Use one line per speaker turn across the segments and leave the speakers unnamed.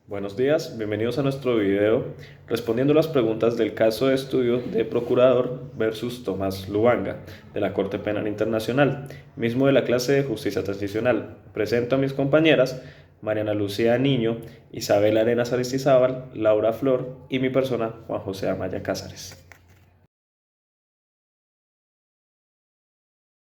Buenos días, bienvenidos a nuestro video respondiendo las preguntas del caso de estudio de Procurador versus Tomás Lubanga de la Corte Penal Internacional, mismo de la clase de Justicia Transicional. Presento a mis compañeras Mariana Lucía Niño, Isabel Arenas Aristizábal, Laura Flor y mi persona Juan José Amaya Cázares.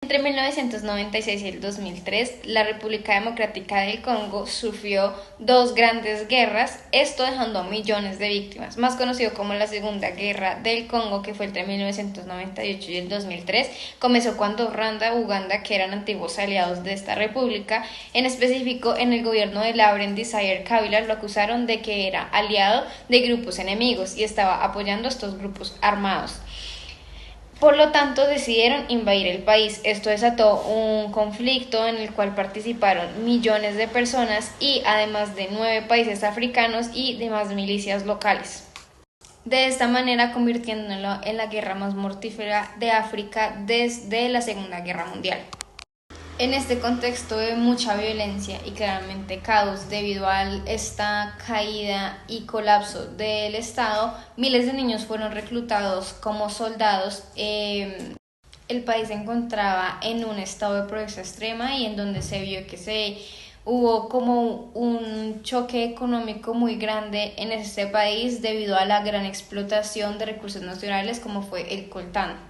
Entre 1996 y el 2003, la República Democrática del Congo sufrió dos grandes guerras, esto dejando a millones de víctimas, más conocido como la Segunda Guerra del Congo, que fue entre 1998 y el 2003, comenzó cuando Rwanda y Uganda, que eran antiguos aliados de esta república, en específico en el gobierno de Laurent Desire Kabila, lo acusaron de que era aliado de grupos enemigos y estaba apoyando a estos grupos armados. Por lo tanto, decidieron invadir el país. Esto desató un conflicto en el cual participaron millones de personas y además de 9 países africanos y demás milicias locales. De esta manera convirtiéndolo en la guerra más mortífera de África desde la Segunda Guerra Mundial. En este contexto de mucha violencia y claramente caos debido a esta caída y colapso del Estado, miles de niños fueron reclutados como soldados. El país se encontraba en un estado de pobreza extrema y en donde se vio que hubo como un choque económico muy grande en este país debido a la gran explotación de recursos naturales como fue el coltán.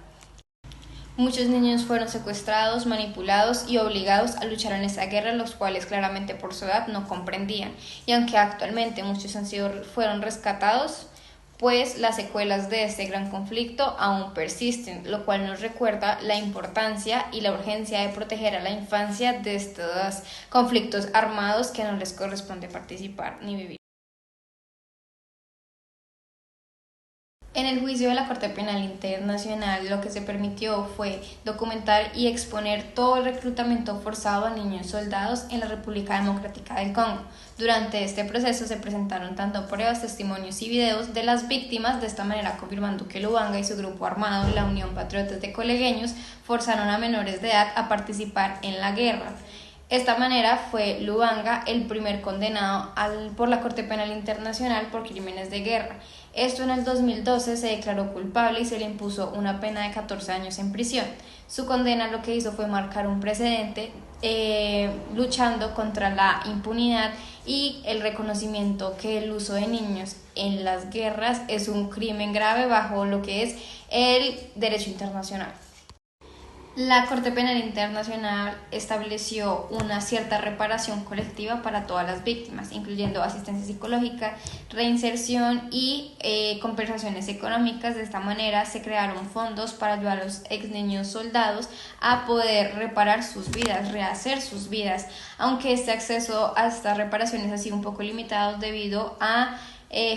Muchos niños fueron secuestrados, manipulados y obligados a luchar en esta guerra, los cuales claramente por su edad no comprendían. Y aunque actualmente muchos fueron rescatados, pues las secuelas de este gran conflicto aún persisten, lo cual nos recuerda la importancia y la urgencia de proteger a la infancia de estos conflictos armados que no les corresponde participar ni vivir. En el juicio de la Corte Penal Internacional, lo que se permitió fue documentar y exponer todo el reclutamiento forzado a niños soldados en la República Democrática del Congo. Durante este proceso se presentaron tanto pruebas, testimonios y videos de las víctimas, de esta manera confirmando que Lubanga y su grupo armado, la Unión Patriotas de Colegueños, forzaron a menores de edad a participar en la guerra. De esta manera fue Lubanga el primer condenado por la Corte Penal Internacional por crímenes de guerra. Esto en el 2012 se declaró culpable y se le impuso una pena de 14 años en prisión. Su condena lo que hizo fue marcar un precedente luchando contra la impunidad y el reconocimiento que el uso de niños en las guerras es un crimen grave bajo lo que es el derecho internacional. La Corte Penal Internacional estableció una cierta reparación colectiva para todas las víctimas, incluyendo asistencia psicológica, reinserción y compensaciones económicas. De esta manera se crearon fondos para ayudar a los ex niños soldados a poder reparar sus vidas, rehacer sus vidas, aunque este acceso a estas reparaciones ha sido un poco limitado debido a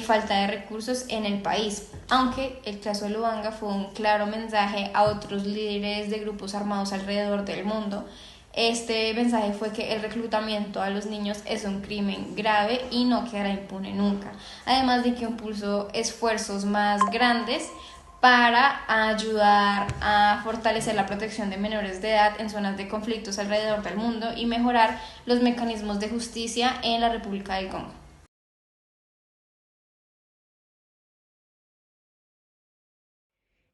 falta de recursos en el país, aunque el caso de Lubanga fue un claro mensaje a otros líderes de grupos armados alrededor del mundo. Este mensaje fue que el reclutamiento a los niños es un crimen grave y no quedará impune nunca, además de que impulsó esfuerzos más grandes para ayudar a fortalecer la protección de menores de edad en zonas de conflictos alrededor del mundo y mejorar los mecanismos de justicia en la República del Congo.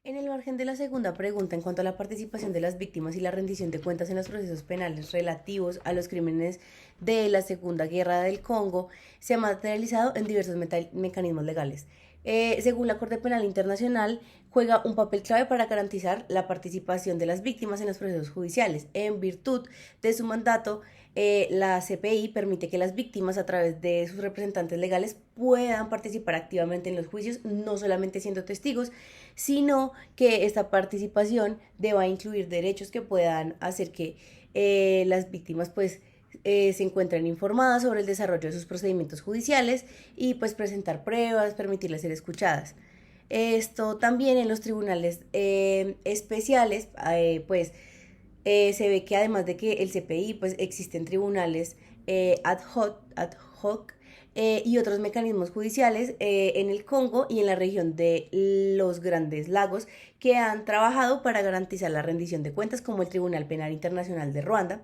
En el margen de la segunda pregunta, en cuanto a la participación de las víctimas y la rendición de cuentas en los procesos penales relativos a los crímenes de la Segunda Guerra del Congo, se ha materializado en diversos mecanismos legales. Según la Corte Penal Internacional, juega un papel clave para garantizar la participación de las víctimas en los procesos judiciales. En virtud de su mandato, la CPI permite que las víctimas, a través de sus representantes legales, puedan participar activamente en los juicios, no solamente siendo testigos, sino que esta participación deba incluir derechos que puedan hacer que las víctimas se encuentren informadas sobre el desarrollo de sus procedimientos judiciales y pues presentar pruebas, permitirles ser escuchadas. Esto también en los tribunales especiales, se ve que además de que el CPI, pues existen tribunales ad hoc y otros mecanismos judiciales en el Congo y en la región de los Grandes Lagos que han trabajado para garantizar la rendición de cuentas, como el Tribunal Penal Internacional de Ruanda.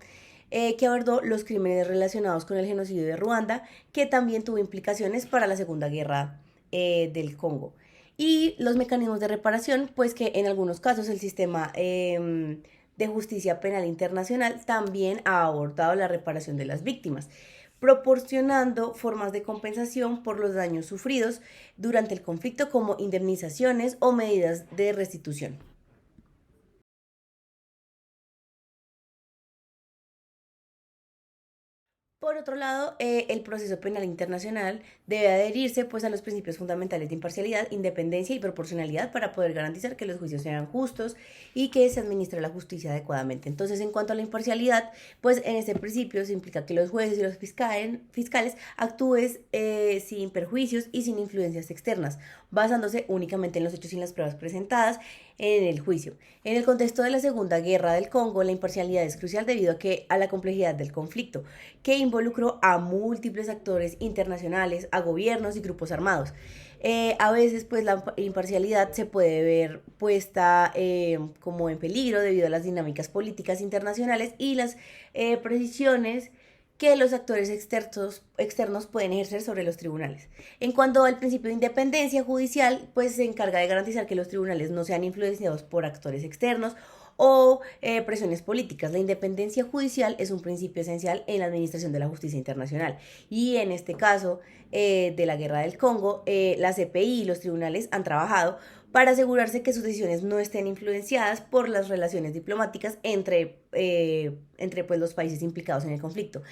que abordó los crímenes relacionados con el genocidio de Ruanda, que también tuvo implicaciones para la Segunda Guerra del Congo. Y los mecanismos de reparación, pues que en algunos casos el sistema de justicia penal internacional también ha abordado la reparación de las víctimas, proporcionando formas de compensación por los daños sufridos durante el conflicto como indemnizaciones o medidas de restitución. Por otro lado, el proceso penal internacional debe adherirse pues, a los principios fundamentales de imparcialidad, independencia y proporcionalidad para poder garantizar que los juicios sean justos y que se administre la justicia adecuadamente. Entonces, en cuanto a la imparcialidad, pues en este principio se implica que los jueces y los fiscales actúen sin perjuicios y sin influencias externas, basándose únicamente en los hechos y en las pruebas presentadas en el juicio. En el contexto de la Segunda Guerra del Congo, la imparcialidad es crucial debido a la complejidad del conflicto, que involucró a múltiples actores internacionales, a gobiernos y grupos armados. A veces, pues, la imparcialidad se puede ver puesta como en peligro debido a las dinámicas políticas internacionales y las precisiones que los actores externos pueden ejercer sobre los tribunales. En cuanto al principio de independencia judicial, pues se encarga de garantizar que los tribunales no sean influenciados por actores externos o presiones políticas. La independencia judicial es un principio esencial en la administración de la justicia internacional y en este caso de la guerra del Congo, la CPI y los tribunales han trabajado para asegurarse que sus decisiones no estén influenciadas por las relaciones diplomáticas entre pues, los países implicados en el conflicto.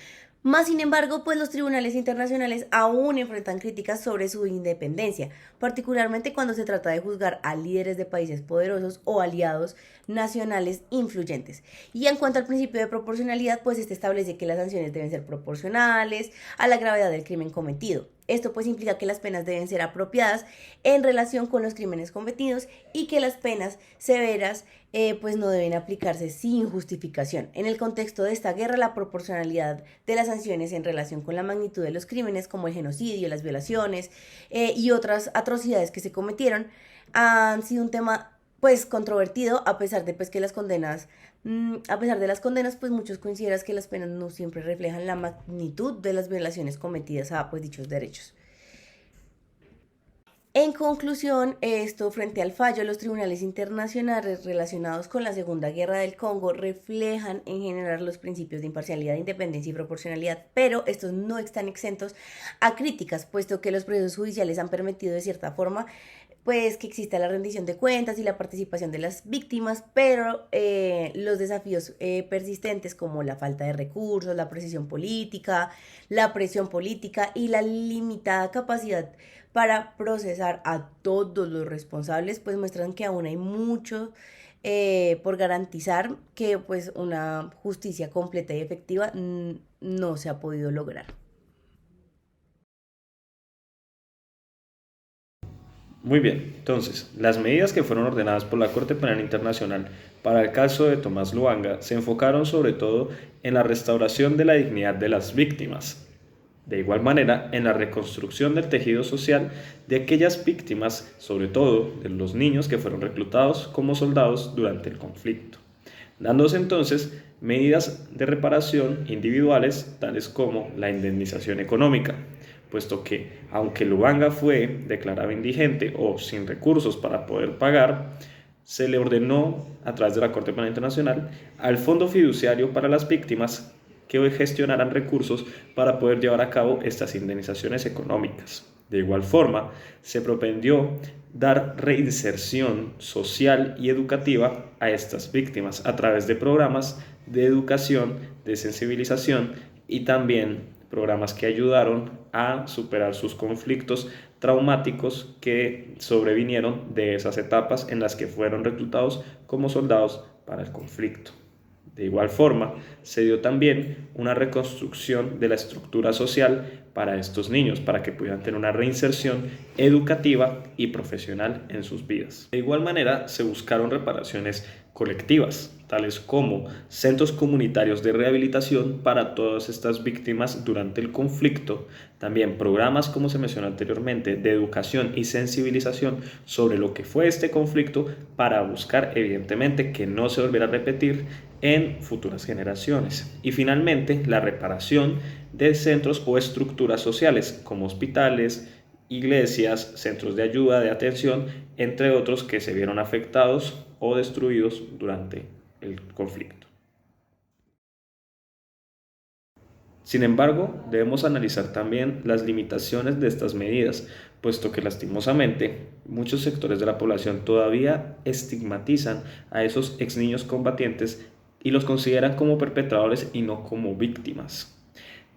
Más sin embargo, pues los tribunales internacionales aún enfrentan críticas sobre su independencia, particularmente cuando se trata de juzgar a líderes de países poderosos o aliados nacionales influyentes. Y en cuanto al principio de proporcionalidad, pues este establece que las sanciones deben ser proporcionales a la gravedad del crimen cometido. Esto pues implica que las penas deben ser apropiadas en relación con los crímenes cometidos y que las penas severas pues no deben aplicarse sin justificación. En el contexto de esta guerra, la proporcionalidad de las sanciones en relación con la magnitud de los crímenes como el genocidio, las violaciones y otras atrocidades que se cometieron han sido un tema pues controvertido a pesar de pues que las condenas a pesar de las condenas, pues muchos consideran que las penas no siempre reflejan la magnitud de las violaciones cometidas a pues dichos derechos. En conclusión, esto frente al fallo, los tribunales internacionales relacionados con la Segunda Guerra del Congo reflejan en general los principios de imparcialidad, independencia y proporcionalidad, pero estos no están exentos a críticas, puesto que los procesos judiciales han permitido de cierta forma pues que exista la rendición de cuentas y la participación de las víctimas, pero los desafíos persistentes como la falta de recursos, la presión política y la limitada capacidad para procesar a todos los responsables, pues muestran que aún hay mucho por garantizar que pues una justicia completa y efectiva no se ha podido lograr.
Muy bien, entonces, las medidas que fueron ordenadas por la Corte Penal Internacional para el caso de Tomás Lubanga se enfocaron sobre todo en la restauración de la dignidad de las víctimas. De igual manera, en la reconstrucción del tejido social de aquellas víctimas, sobre todo de los niños que fueron reclutados como soldados durante el conflicto, dándose entonces medidas de reparación individuales tales como la indemnización económica, puesto que aunque Lubanga fue declarado indigente o sin recursos para poder pagar, se le ordenó a través de la Corte Penal Internacional al Fondo Fiduciario para las Víctimas que hoy gestionarán recursos para poder llevar a cabo estas indemnizaciones económicas. De igual forma, se propendió dar reinserción social y educativa a estas víctimas a través de programas de educación, de sensibilización y también programas que ayudaron a superar sus conflictos traumáticos que sobrevinieron de esas etapas en las que fueron reclutados como soldados para el conflicto. De igual forma, se dio también una reconstrucción de la estructura social para estos niños, para que pudieran tener una reinserción educativa y profesional en sus vidas. De igual manera, se buscaron reparaciones colectivas, tales como centros comunitarios de rehabilitación para todas estas víctimas durante el conflicto, también programas, como se mencionó anteriormente, de educación y sensibilización sobre lo que fue este conflicto para buscar evidentemente que no se volviera a repetir en futuras generaciones. Y finalmente, la reparación de centros o estructuras sociales como hospitales, iglesias, centros de ayuda, de atención, entre otros que se vieron afectados o destruidos durante el conflicto. Sin embargo, debemos analizar también las limitaciones de estas medidas, puesto que lastimosamente muchos sectores de la población todavía estigmatizan a esos ex niños combatientes y los consideran como perpetradores y no como víctimas.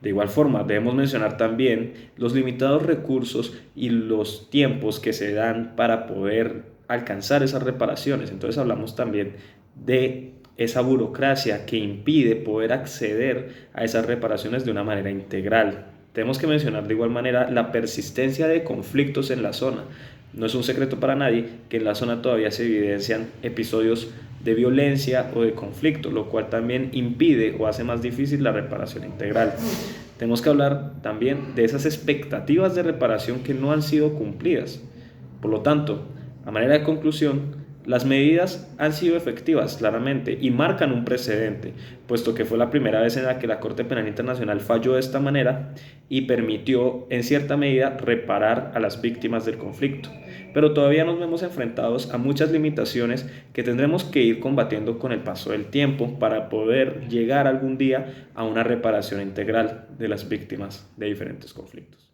De igual forma, debemos mencionar también los limitados recursos y los tiempos que se dan para poder alcanzar esas reparaciones. Entonces hablamos también de esa burocracia que impide poder acceder a esas reparaciones de una manera integral. Tenemos que mencionar de igual manera la persistencia de conflictos en la zona. No es un secreto para nadie que en la zona todavía se evidencian episodios de violencia o de conflicto, lo cual también impide o hace más difícil la reparación integral. Tenemos que hablar también de esas expectativas de reparación que no han sido cumplidas. Por lo tanto, a manera de conclusión, las medidas han sido efectivas, claramente, y marcan un precedente, puesto que fue la primera vez en la que la Corte Penal Internacional falló de esta manera y permitió, en cierta medida, reparar a las víctimas del conflicto. Pero todavía nos vemos enfrentados a muchas limitaciones que tendremos que ir combatiendo con el paso del tiempo para poder llegar algún día a una reparación integral de las víctimas de diferentes conflictos.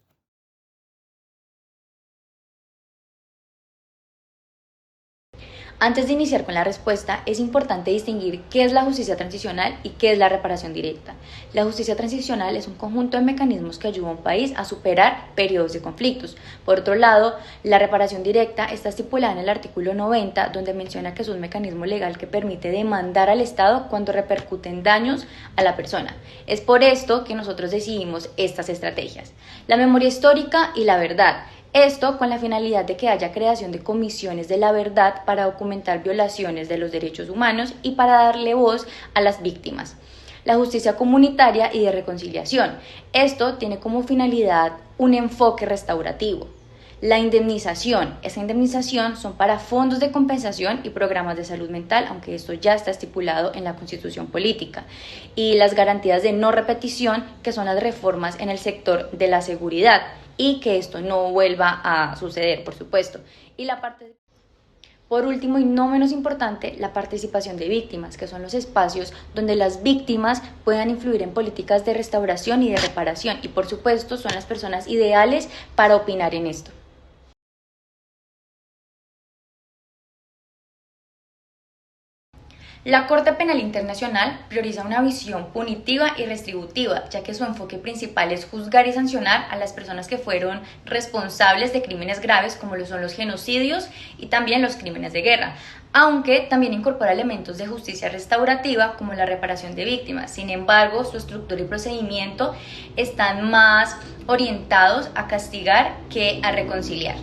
Antes de iniciar con la respuesta, es importante distinguir qué es la justicia transicional y qué es la reparación directa. La justicia transicional es un conjunto de mecanismos que ayuda a un país a superar periodos de conflictos. Por otro lado, la reparación directa está estipulada en el artículo 90, donde menciona que es un mecanismo legal que permite demandar al Estado cuando repercuten daños a la persona. Es por esto que nosotros decidimos estas estrategias: la memoria histórica y la verdad. Esto con la finalidad de que haya creación de comisiones de la verdad para documentar violaciones de los derechos humanos y para darle voz a las víctimas. La justicia comunitaria y de reconciliación. Esto tiene como finalidad un enfoque restaurativo. La indemnización. Esa indemnización son para fondos de compensación y programas de salud mental, aunque esto ya está estipulado en la Constitución política. Y las garantías de no repetición, que son las reformas en el sector de la seguridad, y que esto no vuelva a suceder, por supuesto. Por último y no menos importante, la participación de víctimas, que son los espacios donde las víctimas puedan influir en políticas de restauración y de reparación, y por supuesto son las personas ideales para opinar en esto. La Corte Penal Internacional prioriza una visión punitiva y restributiva, ya que su enfoque principal es juzgar y sancionar a las personas que fueron responsables de crímenes graves, como lo son los genocidios y también los crímenes de guerra, aunque también incorpora elementos de justicia restaurativa como la reparación de víctimas. Sin embargo, su estructura y procedimiento están más orientados a castigar que a reconciliar.